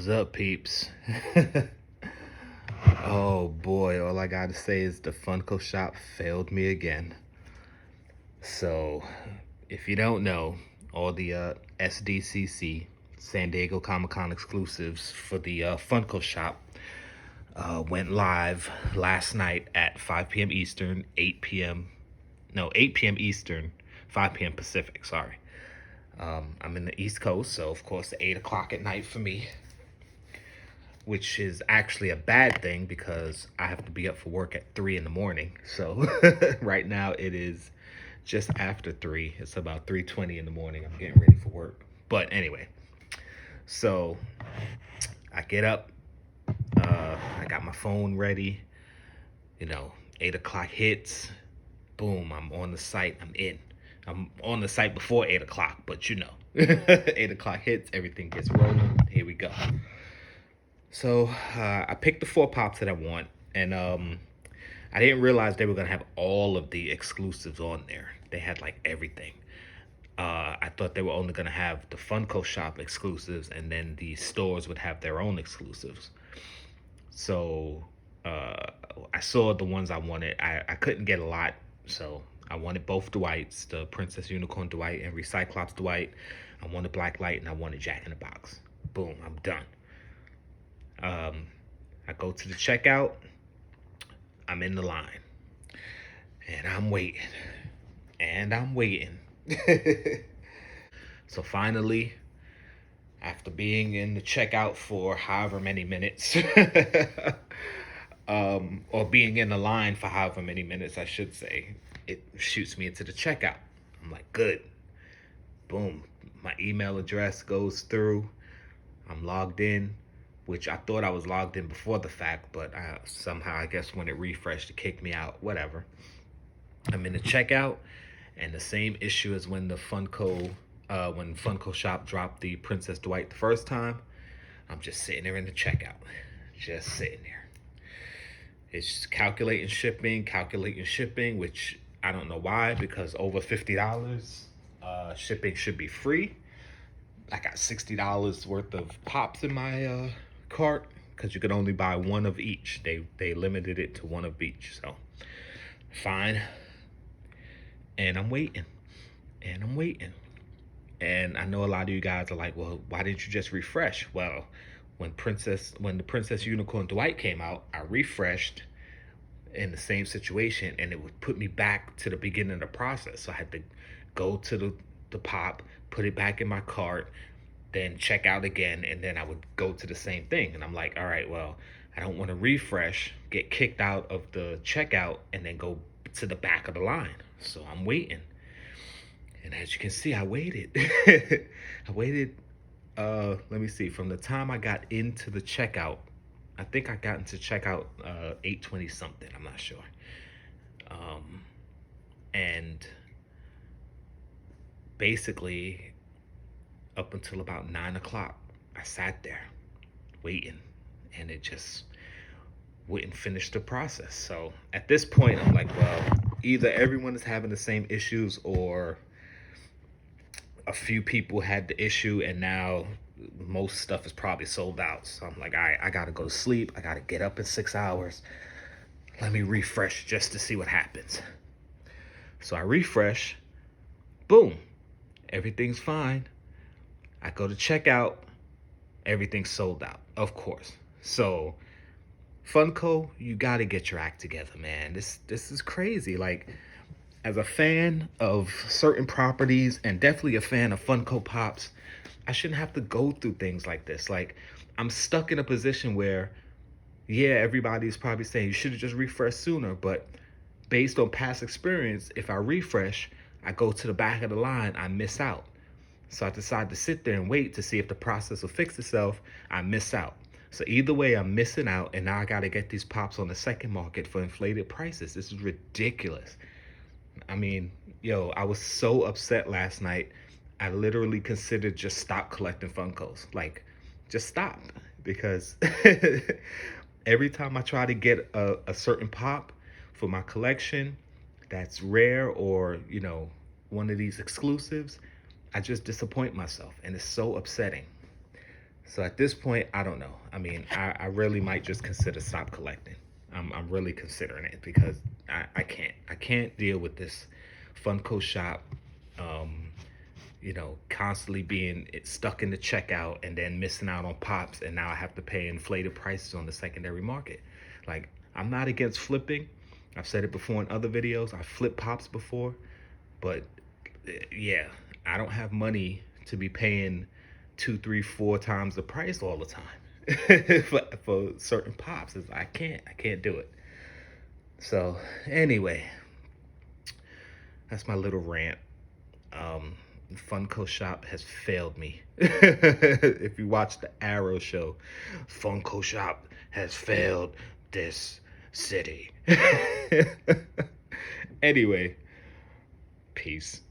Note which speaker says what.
Speaker 1: What's up, peeps? Oh boy, all I gotta say is the Funko Shop failed me again. So, if you don't know, all the SDCC, San Diego Comic-Con exclusives for the Funko Shop went live last night at 5 p.m. Eastern, 8 p.m. No, 8 p.m. Eastern, 5 p.m. Pacific, sorry. I'm in the East Coast, so of course 8 o'clock at night for me, which is actually a bad thing because I have to be up for work at 3 in the morning. So right now it is just after 3. It's about 3:20 in the morning. I'm getting ready for work. But anyway, so I get up, I got my phone ready, 8 o'clock hits, boom, I'm on the site, I'm in. I'm on the site before 8 o'clock, but 8 o'clock hits, everything gets rolling. Here we go. So I picked the 4 pops that I want, and I didn't realize they were gonna have all of the exclusives on there. They had like everything. I thought they were only gonna have the Funko Shop exclusives, and then the stores would have their own exclusives. So I saw the ones I wanted. I couldn't get a lot, so I wanted both Dwights, the Princess Unicorn Dwight and Recyclops Dwight. I wanted Blacklight, and I wanted Jack in the Box. Boom, I'm done. I go to the checkout. I'm in the line, and I'm waiting, and I'm waiting. So finally, after being in the checkout for however many minutes, or being in the line for however many minutes, I should say, it shoots me into the checkout. I'm like, good. Boom. My email address goes through. I'm logged in, which I thought I was logged in before the fact, but somehow, I guess when it refreshed, it kicked me out, whatever. I'm in the checkout, and the same issue as when when Funko Shop dropped the Princess Dwight the first time. I'm just sitting there in the checkout, just sitting there. It's calculating shipping, which I don't know why, because over $50, shipping should be free. I got $60 worth of pops in my cart because you could only buy one of each. They limited it to one of each, so fine. And I'm waiting, and I'm waiting. And I know a lot of you guys are like, well, why didn't you just refresh? Well, when the Princess Unicorn Dwight came out, I refreshed in the same situation, and it would put me back to the beginning of the process. So I had to go to the pop, put it back in my cart, then check out again, and then I would go to the same thing. And I'm like, all right, well, I don't want to refresh, get kicked out of the checkout, and then go to the back of the line. So I'm waiting. And as you can see, I waited. I waited, let me see, from the time I got into the checkout, I think I got into checkout 8:20 something, I'm not sure. And basically, up until about 9 o'clock, I sat there waiting, and it just wouldn't finish the process. So at this point, I'm like, well, either everyone is having the same issues, or a few people had the issue, and now most stuff is probably sold out. So I'm like, all right, I gotta go to sleep. I gotta get up in 6 hours. Let me refresh just to see what happens. So I refresh. Boom. Everything's fine. I go to checkout. Everything's sold out, of course. So Funko, you gotta get your act together, man. This is crazy. Like, as a fan of certain properties, and definitely a fan of Funko Pops, I shouldn't have to go through things like this. Like, I'm stuck in a position where, yeah, everybody's probably saying you should have just refreshed sooner, but based on past experience, if I refresh, I go to the back of the line, I miss out. So I decide to sit there and wait to see if the process will fix itself. I miss out. So either way, I'm missing out, and now I got to get these pops on the second market for inflated prices. This is ridiculous. I mean, yo, I was so upset last night. I literally considered just stop collecting Funkos. Like, just stop. Because every time I try to get a certain pop for my collection that's rare, or, one of these exclusives, I just disappoint myself. And it's so upsetting. So at this point, I don't know. I mean, I really might just consider stop collecting. I'm really considering it because I can't deal with this Funko Shop, um, constantly being stuck in the checkout and then missing out on pops, and now I have to pay inflated prices on the secondary market. Like, I'm not against flipping. I've said it before in other videos. I flipped pops before, but yeah, I don't have money to be paying two, three, four times the price all the time for certain pops. I can't do it. So anyway, that's my little rant. Um, Funko Shop has failed me. If you watch the Arrow show, Funko Shop has failed this city. Anyway, peace.